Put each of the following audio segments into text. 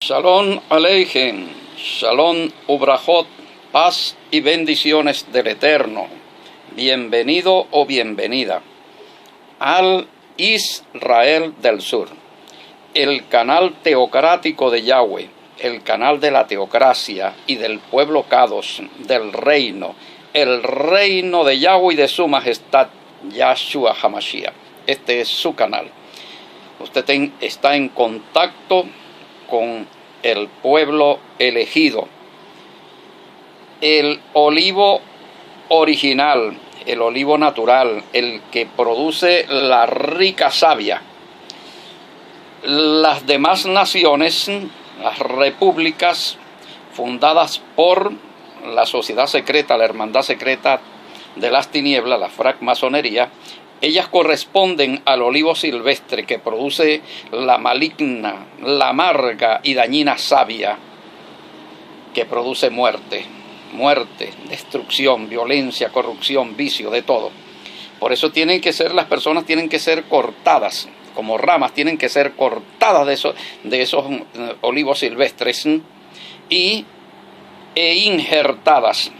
Shalom Aleichem, Shalom Ubrajot, paz y bendiciones del Eterno. Bienvenido o bienvenida al Israel del Sur, el canal teocrático de Yahweh, el canal de la teocracia y del pueblo Kadosh, del reino, el reino de Yahweh y de su majestad, Yahshua HaMashiach. Este es su canal. Usted está en contacto con el pueblo elegido, el olivo original, el olivo natural, el que produce la rica savia. Las demás naciones, las repúblicas fundadas por la sociedad secreta, la hermandad secreta de las tinieblas, la francmasonería, ellas corresponden al olivo silvestre que produce la maligna, la amarga y dañina savia que produce muerte, destrucción, violencia, corrupción, vicio, de todo. Por eso las personas tienen que ser cortadas, como ramas tienen que ser cortadas de esos olivos silvestres e injertadas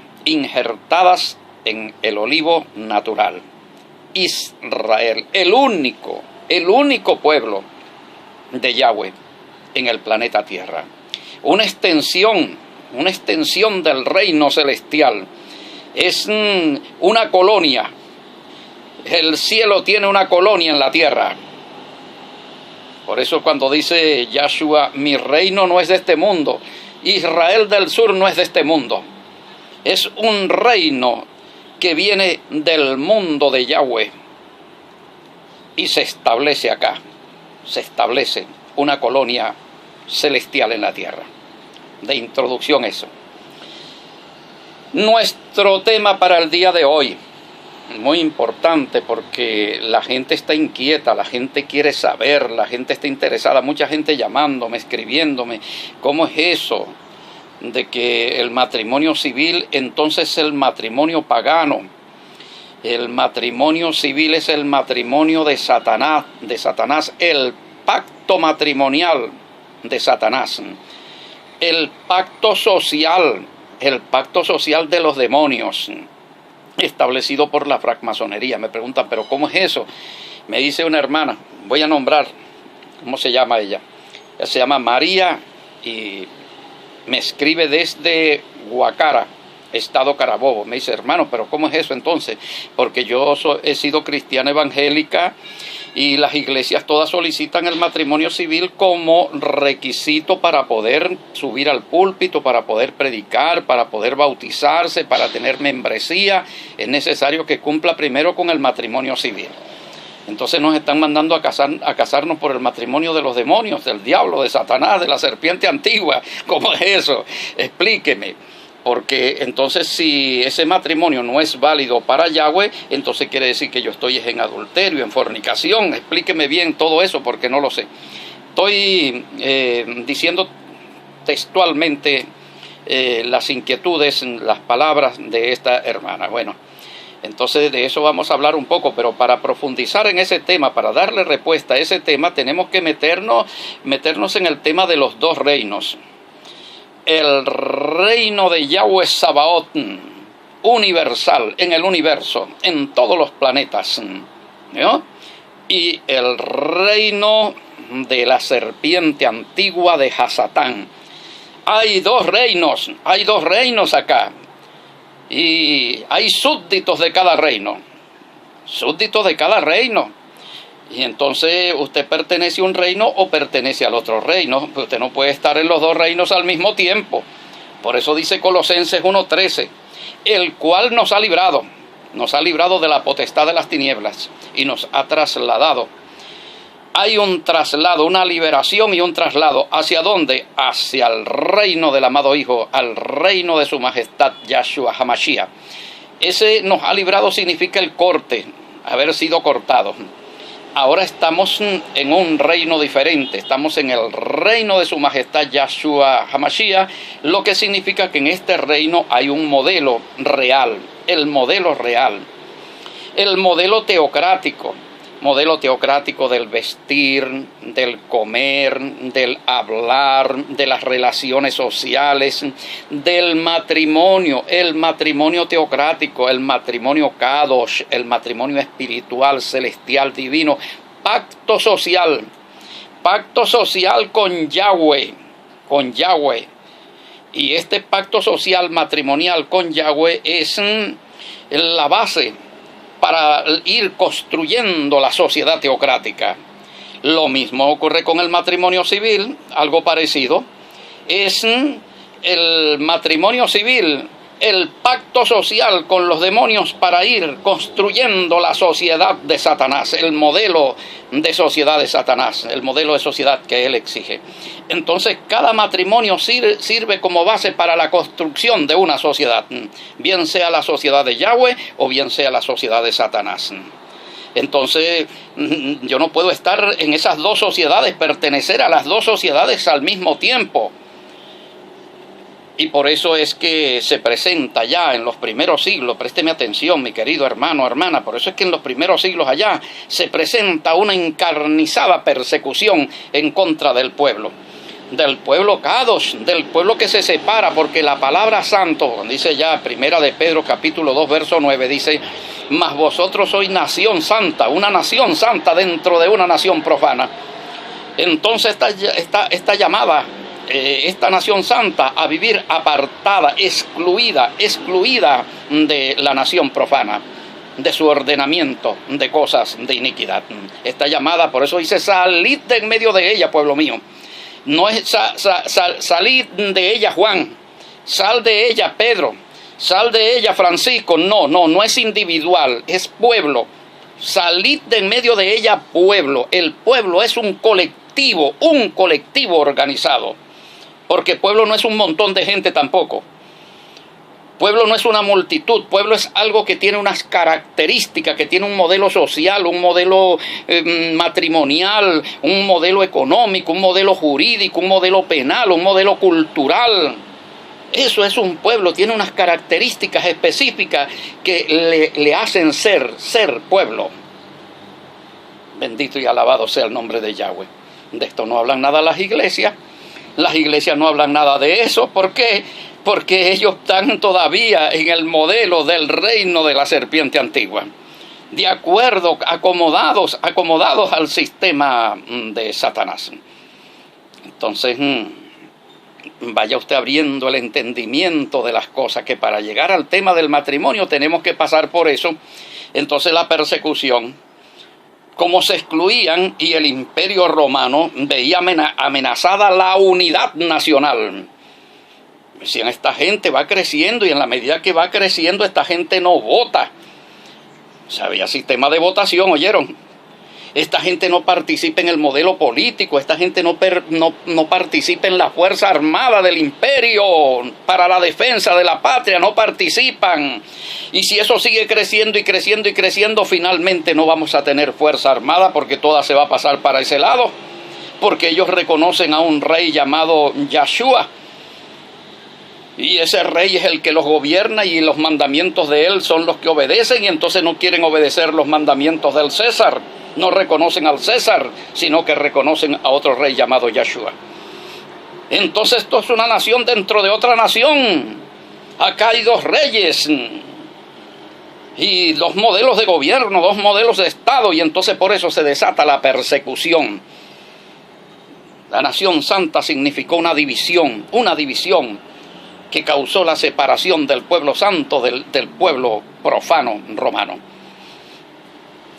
en el olivo natural. Israel, el único pueblo de Yahweh en el planeta Tierra. Una extensión del reino celestial. Es una colonia. El cielo tiene una colonia en la tierra. Por eso cuando dice Yahshua, mi reino no es de este mundo, Israel del Sur no es de este mundo. Es un reino que viene del mundo de Yahweh y se establece acá, se establece una colonia celestial en la tierra. De introducción eso. Nuestro tema para el día de hoy, muy importante porque la gente está inquieta, la gente quiere saber, la gente está interesada, mucha gente llamándome, escribiéndome, ¿cómo es eso de que el matrimonio civil entonces es el matrimonio pagano? El matrimonio civil es el matrimonio de Satanás, el pacto matrimonial de Satanás, el pacto social de los demonios, establecido por la francmasonería. Me preguntan, ¿pero cómo es eso? Me dice una hermana, voy a nombrar, ¿cómo se llama ella? Ella se llama María y me escribe desde Guacara, estado Carabobo. Me dice, hermano, ¿pero cómo es eso entonces? Porque yo he sido cristiana evangélica y las iglesias todas solicitan el matrimonio civil como requisito para poder subir al púlpito, para poder predicar, para poder bautizarse, para tener membresía. Es necesario que cumpla primero con el matrimonio civil. Entonces nos están mandando a casarnos por el matrimonio de los demonios, del diablo, de Satanás, de la serpiente antigua. ¿Cómo es eso? Explíqueme. Porque entonces si ese matrimonio no es válido para Yahweh, entonces quiere decir que yo estoy en adulterio, en fornicación. Explíqueme bien todo eso porque no lo sé. Estoy diciendo textualmente las inquietudes, las palabras de esta hermana. Bueno, entonces de eso vamos a hablar un poco, pero para profundizar en ese tema, para darle respuesta a ese tema, tenemos que meternos en el tema de los dos reinos. El reino de Yahweh Sabaoth, universal, en el universo, en todos los planetas, ¿no? Y el reino de la serpiente antigua de Hasatán. Hay dos reinos acá. Y hay súbditos de cada reino. Y entonces usted pertenece a un reino o pertenece al otro reino. Usted no puede estar en los dos reinos al mismo tiempo. Por eso dice Colosenses 1:13, el cual nos ha librado de la potestad de las tinieblas y nos ha trasladado. Hay un traslado, una liberación y un traslado. ¿Hacia dónde? Hacia el reino del amado Hijo, al reino de su majestad, Yahshua HaMashiach. Ese nos ha librado significa el corte, haber sido cortado. Ahora estamos en un reino diferente, estamos en el reino de su majestad Yahshua HaMashiach, lo que significa que en este reino hay un modelo real, el modelo teocrático, modelo teocrático del vestir, del comer, del hablar, de las relaciones sociales, del matrimonio, el matrimonio teocrático, el matrimonio kadosh, el matrimonio espiritual, celestial, divino, pacto social con Yahweh, Y este pacto social matrimonial con Yahweh es la base para ir construyendo la sociedad teocrática. Lo mismo ocurre con el matrimonio civil, algo parecido. Es el matrimonio civil, el pacto social con los demonios para ir construyendo la sociedad de Satanás, el modelo de sociedad de Satanás, el modelo de sociedad que él exige. Entonces, cada matrimonio sirve como base para la construcción de una sociedad, bien sea la sociedad de Yahweh o bien sea la sociedad de Satanás. Entonces, yo no puedo estar en esas dos sociedades, pertenecer a las dos sociedades al mismo tiempo. Y por eso es que se presenta ya en los primeros siglos, présteme atención, mi querido hermano, hermana, por eso es que en los primeros siglos allá se presenta una encarnizada persecución en contra del pueblo Kadosh, del pueblo que se separa, porque la palabra santo, dice ya Primera de Pedro capítulo 2 verso 9, dice: mas vosotros sois nación santa, una nación santa dentro de una nación profana. Entonces esta llamada, esta nación santa, a vivir apartada, excluida de la nación profana, de su ordenamiento de cosas de iniquidad. Esta llamada, por eso dice: salid de en medio de ella, pueblo mío. No es salid de ella, Juan, sal de ella, Pedro, sal de ella, Francisco. No es individual, es pueblo. Salid de en medio de ella, pueblo. El pueblo es un colectivo organizado. Porque pueblo no es un montón de gente tampoco. Pueblo no es una multitud. Pueblo es algo que tiene unas características, que tiene un modelo social, un modelo matrimonial, un modelo económico, un modelo jurídico, un modelo penal, un modelo cultural. Eso es un pueblo, tiene unas características específicas que le hacen ser pueblo. Bendito y alabado sea el nombre de Yahweh. De esto no hablan nada las iglesias. Las iglesias no hablan nada de eso. ¿Por qué? Porque ellos están todavía en el modelo del reino de la serpiente antigua. De acuerdo, acomodados al sistema de Satanás. Entonces, vaya usted abriendo el entendimiento de las cosas, que para llegar al tema del matrimonio tenemos que pasar por eso. Entonces la persecución, como se excluían, y el imperio romano veía amenazada la unidad nacional. Decían: esta gente va creciendo, y en la medida que va creciendo esta gente no vota. O sea, había sistema de votación, ¿oyeron? Esta gente no participa en el modelo político, esta gente no participa en la fuerza armada del imperio para la defensa de la patria, no participan. Y si eso sigue creciendo y creciendo y creciendo, finalmente no vamos a tener fuerza armada, porque toda se va a pasar para ese lado, porque ellos reconocen a un rey llamado Yahshua. Y ese rey es el que los gobierna, y los mandamientos de él son los que obedecen, y entonces no quieren obedecer los mandamientos del César. No reconocen al César, sino que reconocen a otro rey llamado Yahshua. Entonces esto es una nación dentro de otra nación. Acá hay dos reyes y dos modelos de gobierno, dos modelos de Estado, y entonces por eso se desata la persecución. La nación santa significó una división que causó la separación del pueblo santo del pueblo profano romano.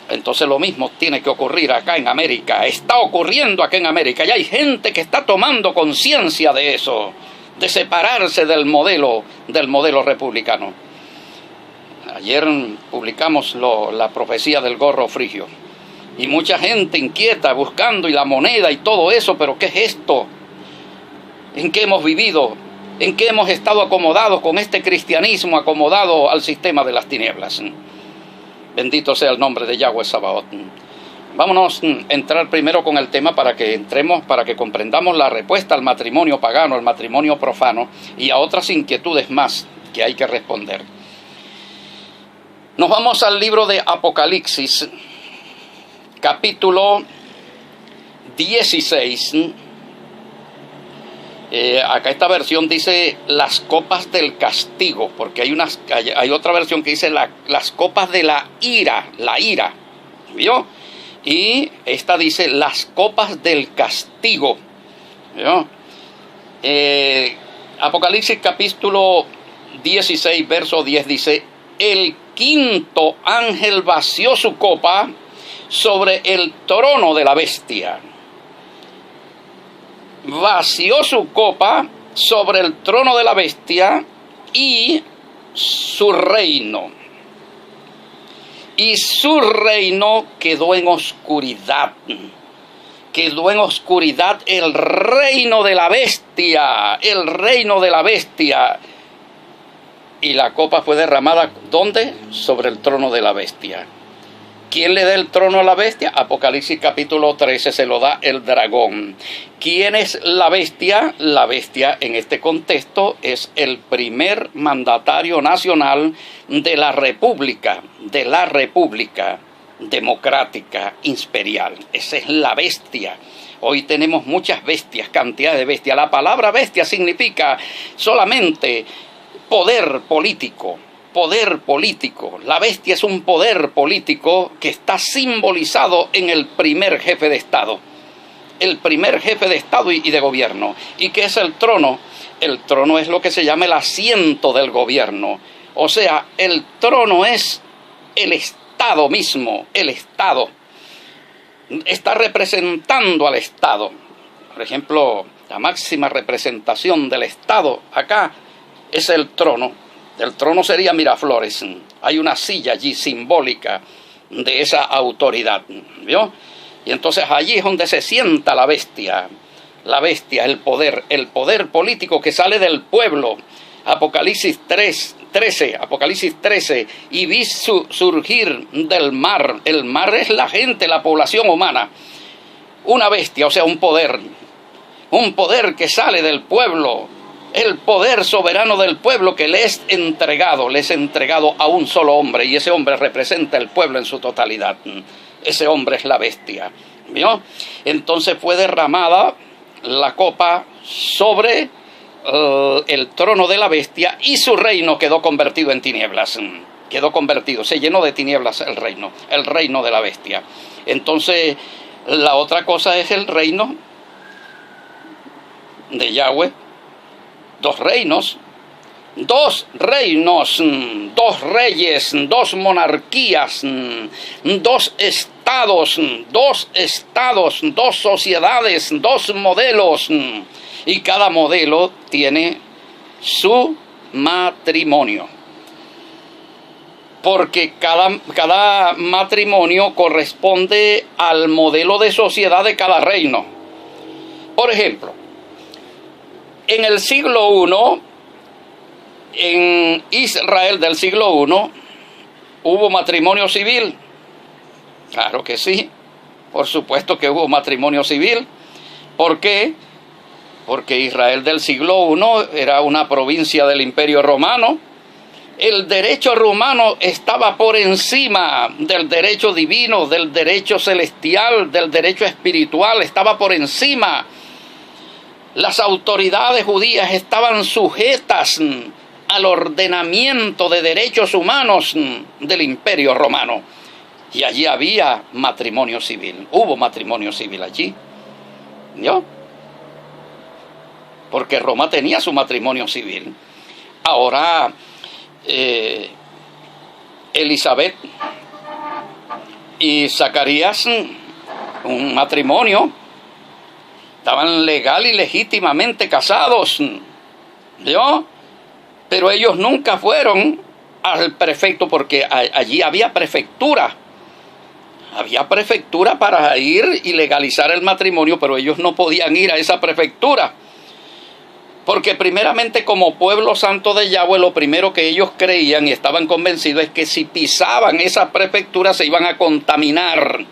Entonces lo mismo tiene que ocurrir acá en América. Está ocurriendo acá en América. Y hay gente que está tomando conciencia de eso, de separarse del modelo republicano. Ayer publicamos la profecía del gorro frigio. Y mucha gente inquieta buscando, y la moneda y todo eso. Pero ¿qué es esto? ¿En qué hemos vivido? ¿En qué hemos estado acomodados con este cristianismo acomodado al sistema de las tinieblas? Bendito sea el nombre de Yahweh Sabaoth. Vámonos a entrar primero con el tema para que comprendamos la respuesta al matrimonio pagano, al matrimonio profano y a otras inquietudes más que hay que responder. Nos vamos al libro de Apocalipsis, capítulo 16. Acá esta versión dice las copas del castigo, porque hay otra versión que dice las copas de la ira, ¿vio? Y esta dice las copas del castigo, ¿vio? Apocalipsis capítulo 16, verso 10 dice: el quinto ángel vació su copa sobre el trono de la bestia. Vació su copa sobre el trono de la bestia y su reino. Y su reino quedó en oscuridad. Quedó en oscuridad el reino de la bestia. El reino de la bestia. Y la copa fue derramada, ¿dónde? Sobre el trono de la bestia. ¿Quién le da el trono a la bestia? Apocalipsis capítulo 13 se lo da el dragón. ¿Quién es la bestia? La bestia en este contexto es el primer mandatario nacional de la república democrática imperial. Esa es la bestia. Hoy tenemos muchas bestias, cantidad de bestias. La palabra bestia significa solamente poder político. Poder político. La bestia es un poder político que está simbolizado en el primer jefe de Estado. El primer jefe de Estado y de gobierno. ¿Y qué es el trono? El trono es lo que se llama el asiento del gobierno. O sea, el trono es el Estado mismo, el Estado. Está representando al Estado. Por ejemplo, la máxima representación del Estado acá es el trono. El trono sería Miraflores. Hay una silla allí simbólica de esa autoridad, ¿vio? Y entonces allí es donde se sienta la bestia. La bestia, el poder político que sale del pueblo. Apocalipsis 13. Y vi surgir del mar. El mar es la gente, la población humana. Una bestia, o sea, un poder. Un poder que sale del pueblo. El poder soberano del pueblo que le es entregado a un solo hombre, y ese hombre representa el pueblo en su totalidad. Ese hombre es la bestia, ¿vio? Entonces fue derramada la copa sobre el trono de la bestia y su reino quedó convertido en tinieblas. Se llenó de tinieblas el reino de la bestia. Entonces la otra cosa es el reino de Yahweh. Dos reinos, dos reyes, dos monarquías, dos estados, dos sociedades, dos modelos. Y cada modelo tiene su matrimonio. Porque cada matrimonio corresponde al modelo de sociedad de cada reino. Por ejemplo, en el siglo I, en Israel del siglo I, ¿hubo matrimonio civil? Claro que sí, por supuesto que hubo matrimonio civil. ¿Por qué? Porque Israel del siglo I era una provincia del Imperio Romano. El derecho romano estaba por encima del derecho divino, del derecho celestial, del derecho espiritual, estaba por encima. Las autoridades judías estaban sujetas al ordenamiento de derechos humanos del Imperio Romano. Y allí había matrimonio civil. Hubo matrimonio civil allí. ¿Yo? Porque Roma tenía su matrimonio civil. Ahora, Elizabeth y Zacarías, un matrimonio, estaban legal y legítimamente casados, ¿yo? Pero ellos nunca fueron al prefecto porque allí había prefectura. Había prefectura para ir y legalizar el matrimonio, pero ellos no podían ir a esa prefectura. Porque primeramente como pueblo santo de Yahweh, lo primero que ellos creían y estaban convencidos es que si pisaban esa prefectura se iban a contaminar.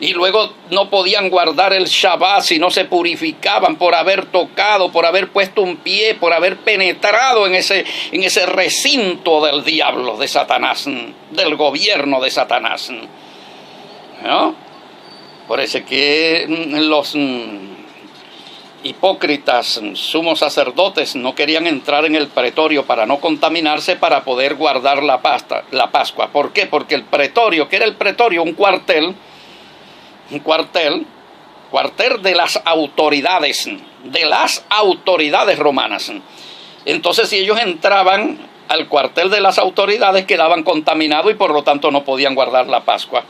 Y luego no podían guardar el Shabbat si no se purificaban por haber tocado, por haber puesto un pie, por haber penetrado en ese recinto del diablo, de Satanás, del gobierno de Satanás, ¿no? Por eso que los hipócritas sumos sacerdotes no querían entrar en el pretorio para no contaminarse, para poder guardar la Pascua. ¿Por qué? Porque el pretorio, ¿qué era el pretorio? Un cuartel de las autoridades romanas. Entonces, si ellos entraban al cuartel de las autoridades, quedaban contaminados y por lo tanto no podían guardar la Pascua,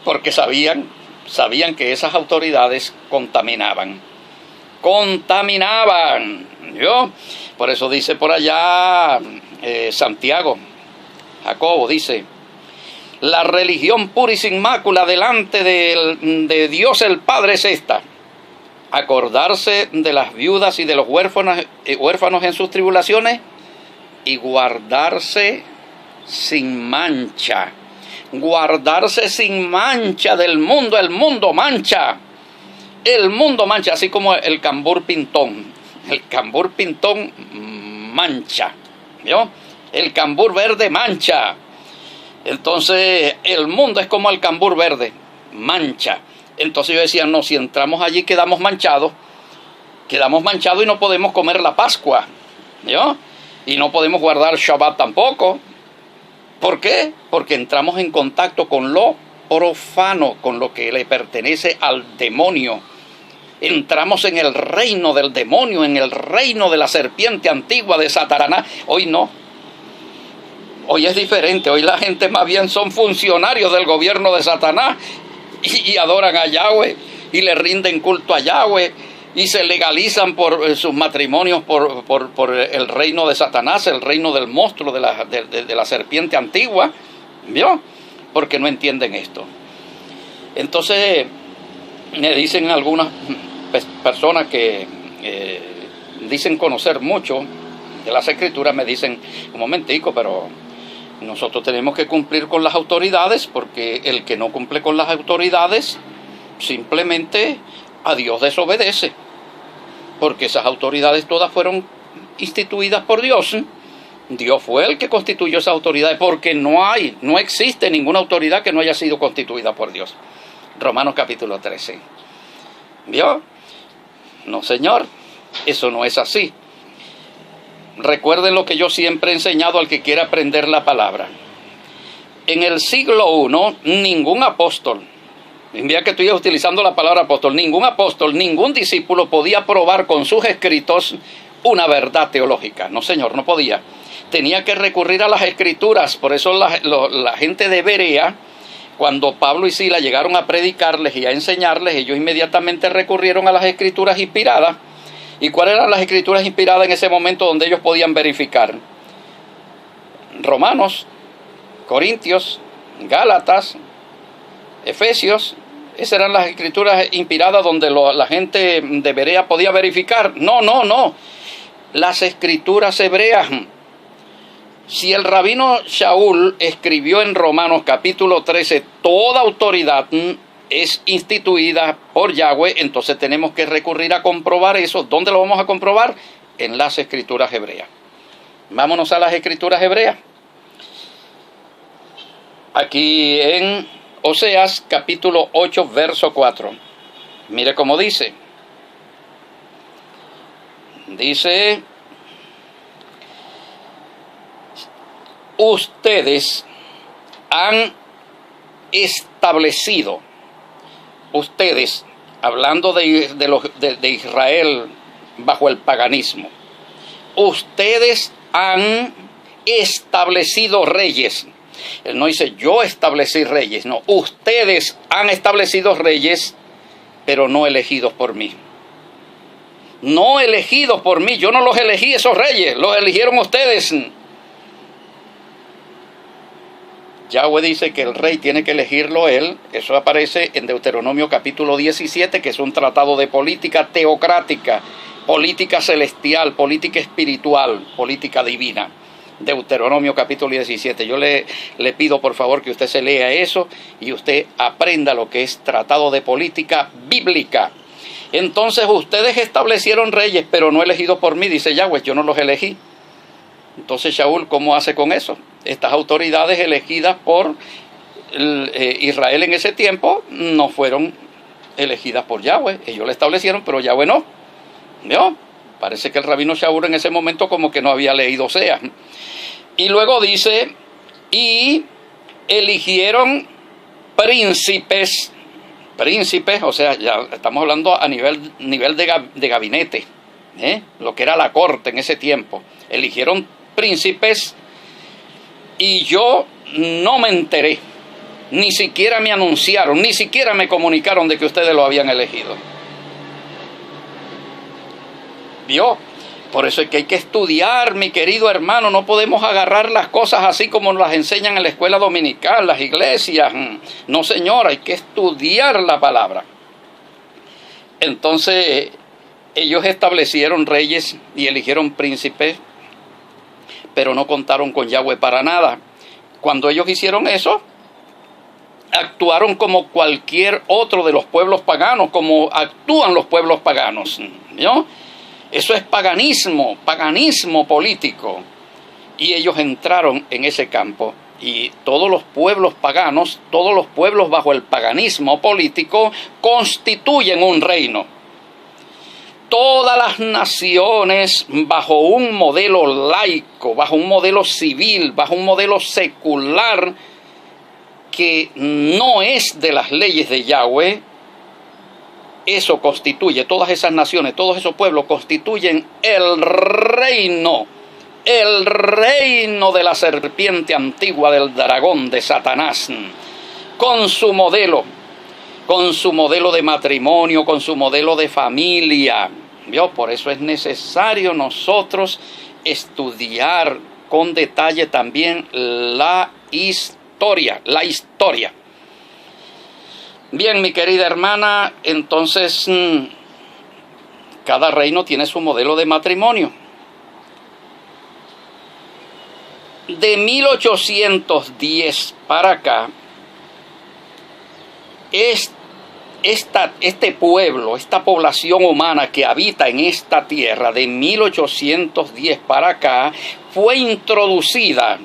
porque sabían que esas autoridades contaminaban. ¿Yo? Por eso dice por allá Santiago, Jacobo dice: la religión pura y sin mácula delante de Dios el Padre es esta: acordarse de las viudas y de los huérfanos en sus tribulaciones y guardarse sin mancha. Guardarse sin mancha del mundo. El mundo mancha, así como el cambur pintón. El cambur pintón mancha, ¿vio? El cambur verde mancha. Entonces el mundo es como el cambur verde, mancha. Entonces yo decía, no, si entramos allí quedamos manchados y no podemos comer la Pascua, ¿vio? Y no podemos guardar Shabbat tampoco. ¿Por qué? Porque entramos en contacto con lo profano, con lo que le pertenece al demonio. Entramos en el reino del demonio, en el reino de la serpiente antigua de Satanás. Hoy no. Hoy es diferente. Hoy la gente más bien son funcionarios del gobierno de Satanás y adoran a Yahweh y le rinden culto a Yahweh y se legalizan por sus matrimonios por el reino de Satanás, el reino del monstruo de la serpiente antigua, ¿vio? Porque no entienden esto. Entonces me dicen algunas personas que dicen conocer mucho de las Escrituras, me dicen, un momentico, pero nosotros tenemos que cumplir con las autoridades, porque el que no cumple con las autoridades simplemente a Dios desobedece, porque esas autoridades todas fueron instituidas por Dios. Dios fue el que constituyó esas autoridades, porque no existe ninguna autoridad que no haya sido constituida por Dios. Romanos capítulo 13. ¿Vio? No, señor, eso no es así. Recuerden lo que yo siempre he enseñado al que quiera aprender la palabra. En el siglo I, ningún apóstol, ya que estoy utilizando la palabra apóstol, ningún discípulo podía probar con sus escritos una verdad teológica. No, señor, no podía. Tenía que recurrir a las Escrituras. Por eso la gente de Berea, cuando Pablo y Sila llegaron a predicarles y a enseñarles, ellos inmediatamente recurrieron a las Escrituras inspiradas. ¿Y cuáles eran las Escrituras inspiradas en ese momento donde ellos podían verificar? Romanos, Corintios, Gálatas, Efesios. Esas eran las Escrituras inspiradas donde la gente de Berea podía verificar. No. Las Escrituras hebreas. Si el rabino Shaul escribió en Romanos capítulo 13, toda autoridad es instituida por Yahweh, entonces tenemos que recurrir a comprobar eso. ¿Dónde lo vamos a comprobar? En las Escrituras hebreas. Vámonos a las Escrituras hebreas. Aquí en Oseas capítulo 8, verso 4. Mire cómo dice. Dice: ustedes han establecido. Ustedes, hablando de Israel bajo el paganismo, ustedes han establecido reyes. Él no dice yo establecí reyes, no, ustedes han establecido reyes, pero no elegidos por mí. No elegidos por mí, yo no los elegí esos reyes, los eligieron ustedes. Yahweh dice que el rey tiene que elegirlo él. Eso aparece en Deuteronomio capítulo 17, que es un tratado de política teocrática, política celestial, política espiritual, política divina. Deuteronomio capítulo 17. Yo le pido por favor que usted se lea eso y usted aprenda lo que es tratado de política bíblica. Entonces ustedes establecieron reyes, pero no elegidos por mí, dice Yahweh, yo no los elegí. Entonces Shaul, ¿cómo hace con eso? Estas autoridades elegidas por Israel en ese tiempo no fueron elegidas por Yahweh. Ellos la establecieron, pero Yahweh no. ¿Vio? Parece que el rabino Shaul en ese momento como que no había leído Oseas. Y luego dice, y eligieron príncipes, o sea, ya estamos hablando a nivel de gabinete, lo que era la corte en ese tiempo. Eligieron príncipes y yo no me enteré, ni siquiera me anunciaron, ni siquiera me comunicaron de que ustedes lo habían elegido. ¿Vio? Por eso es que hay que estudiar, mi querido hermano. No podemos agarrar las cosas así como nos las enseñan en la escuela dominical, las iglesias. No, señor, hay que estudiar la palabra. Entonces, ellos establecieron reyes y eligieron príncipes, pero no contaron con Yahweh para nada. Cuando ellos hicieron eso, actuaron como cualquier otro de los pueblos paganos, como actúan los pueblos paganos, ¿no? Eso es paganismo político. Y ellos entraron en ese campo. Y todos los pueblos paganos, todos los pueblos bajo el paganismo político, constituyen un reino. Todas las naciones bajo un modelo laico, bajo un modelo civil, bajo un modelo secular, que no es de las leyes de Yahweh, eso constituye, todas esas naciones, todos esos pueblos constituyen el reino de la serpiente antigua, del dragón, de Satanás, con su modelo de matrimonio, con su modelo de familia. ¿Vio? Por eso es necesario nosotros estudiar con detalle también la historia. Bien, mi querida hermana, entonces cada reino tiene su modelo de matrimonio. De 1810 para acá, este pueblo, esta población humana que habita en esta tierra, de 1810 para acá, fue introducida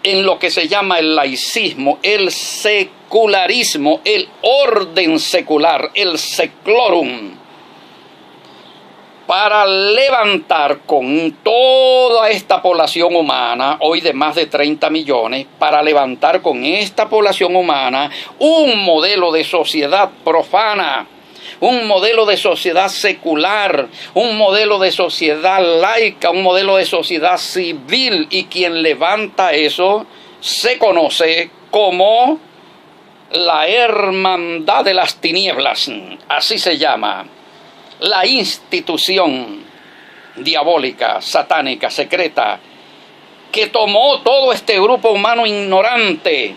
en lo que se llama el laicismo, el secularismo, el orden secular, el seclorum, para levantar con toda esta población humana, hoy de más de 30 millones, para levantar con esta población humana un modelo de sociedad profana, un modelo de sociedad secular, un modelo de sociedad laica, un modelo de sociedad civil, y quien levanta eso se conoce como la hermandad de las tinieblas, así se llama, la institución diabólica, satánica, secreta, que tomó todo este grupo humano ignorante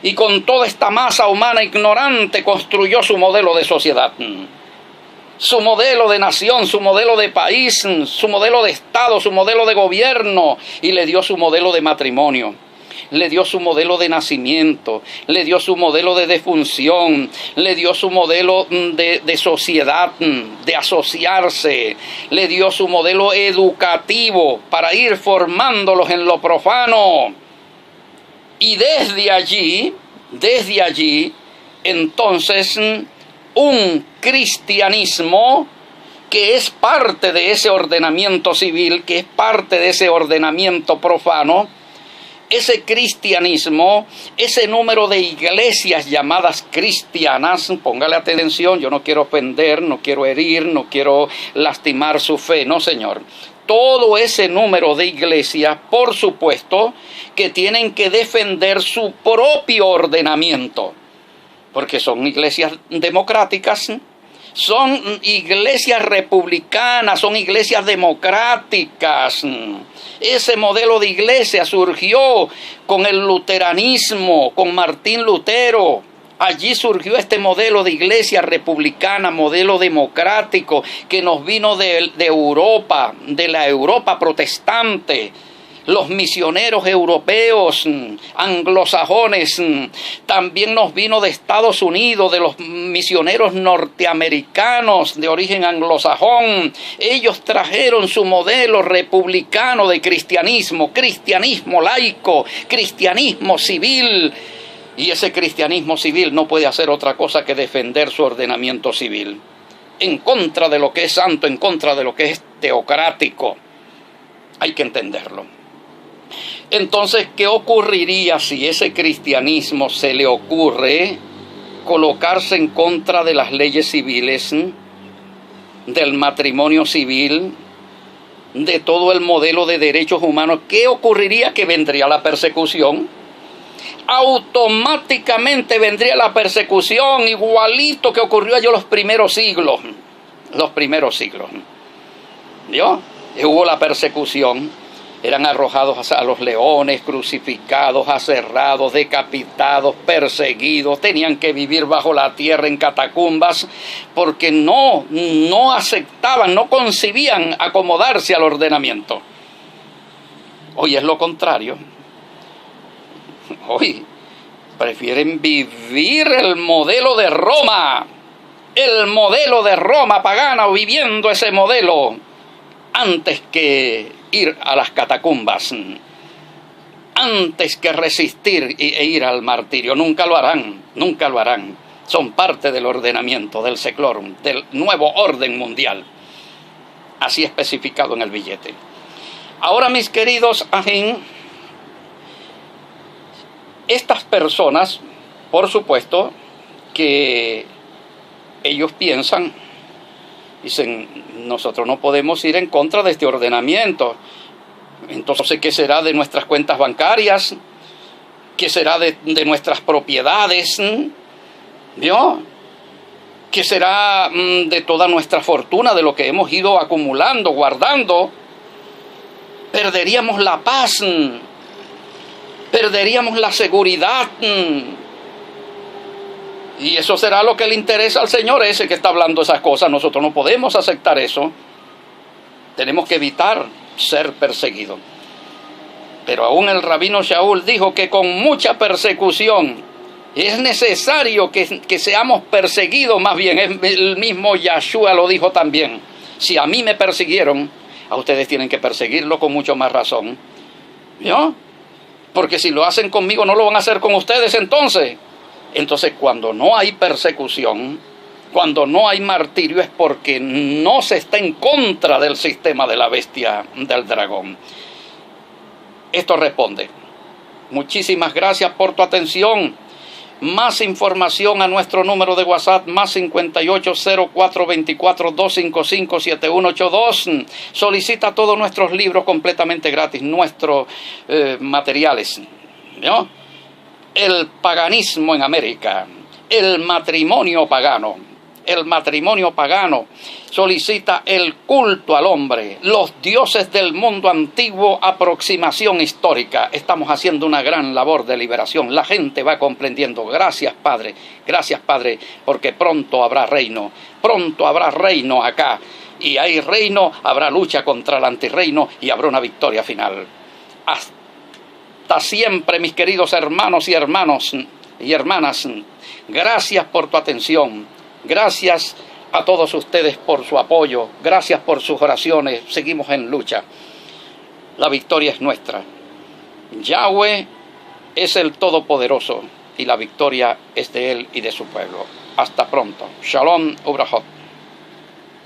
y con toda esta masa humana ignorante construyó su modelo de sociedad, su modelo de nación, su modelo de país, su modelo de Estado, su modelo de gobierno, y le dio su modelo de matrimonio, le dio su modelo de nacimiento, le dio su modelo de defunción, le dio su modelo de sociedad, de asociarse, le dio su modelo educativo para ir formándolos en lo profano. Y desde allí, entonces, un cristianismo que es parte de ese ordenamiento civil, que es parte de ese ordenamiento profano, ese cristianismo, ese número de iglesias llamadas cristianas, póngale atención, yo no quiero ofender, no quiero herir, no quiero lastimar su fe, no, señor. Todo ese número de iglesias, por supuesto, que tienen que defender su propio ordenamiento, porque son iglesias democráticas, son iglesias republicanas, son iglesias democráticas. Ese modelo de iglesia surgió con el luteranismo, con Martín Lutero. Allí surgió este modelo de iglesia republicana, modelo democrático, que nos vino de Europa, de la Europa protestante. los misioneros europeos, anglosajones, también nos vino de Estados Unidos, de los misioneros norteamericanos de origen anglosajón. Ellos trajeron su modelo republicano de cristianismo, cristianismo laico, cristianismo civil. Y ese cristianismo civil no puede hacer otra cosa que defender su ordenamiento civil, en contra de lo que es santo, en contra de lo que es teocrático. Hay que entenderlo. Entonces, ¿qué ocurriría si ese cristianismo se le ocurre colocarse en contra de las leyes civiles, del matrimonio civil, de todo el modelo de derechos humanos? ¿Qué ocurriría? Que vendría la persecución. Automáticamente vendría la persecución, igualito que ocurrió allá en los primeros siglos. ¿Vio? Hubo la persecución, eran arrojados a los leones, crucificados, aserrados, decapitados, perseguidos, tenían que vivir bajo la tierra en catacumbas, porque no aceptaban, no concibían acomodarse al ordenamiento. Hoy es lo contrario. Hoy prefieren vivir el modelo de Roma pagana, viviendo ese modelo, antes que ir a las catacumbas, antes que resistir e ir al martirio. Nunca lo harán. Son parte del ordenamiento, del seclorum, del nuevo orden mundial, así especificado en el billete. Ahora, mis queridos ajín, estas personas, por supuesto, que ellos piensan, dicen, nosotros no podemos ir en contra de este ordenamiento. Entonces, ¿qué será de nuestras cuentas bancarias? ¿Qué será de nuestras propiedades? ¿Vio? ¿Qué será de toda nuestra fortuna, de lo que hemos ido acumulando, guardando? Perderíamos la paz, perderíamos la seguridad. Y eso será lo que le interesa al señor ese que está hablando esas cosas. Nosotros no podemos aceptar eso. Tenemos que evitar ser perseguidos. Pero aún el rabino Shaul dijo que con mucha persecución es necesario que seamos perseguidos. Más bien, el mismo Yahshua lo dijo también. Si a mí me persiguieron, a ustedes tienen que perseguirlo con mucho más razón. ¿Vio? Porque si lo hacen conmigo, no lo van a hacer con ustedes entonces. Entonces, cuando no hay persecución, cuando no hay martirio, es porque no se está en contra del sistema de la bestia, del dragón. Esto responde. Muchísimas gracias por tu atención. Más información a nuestro número de WhatsApp, más 580424-255-7182. Solicita todos nuestros libros completamente gratis, nuestros materiales, ¿no? El paganismo en América, el matrimonio pagano. Solicita el culto al hombre, los dioses del mundo antiguo, aproximación histórica. Estamos haciendo una gran labor de liberación. La gente va comprendiendo. Gracias, Padre, porque pronto habrá reino acá. Y hay reino, habrá lucha contra el antirreino y habrá una victoria final. Hasta siempre, mis queridos hermanos y hermanas. Gracias por tu atención. Gracias a todos ustedes por su apoyo. Gracias por sus oraciones. Seguimos en lucha. La victoria es nuestra. Yahweh es el Todopoderoso y la victoria es de Él y de su pueblo. Hasta pronto. Shalom Ubrahot.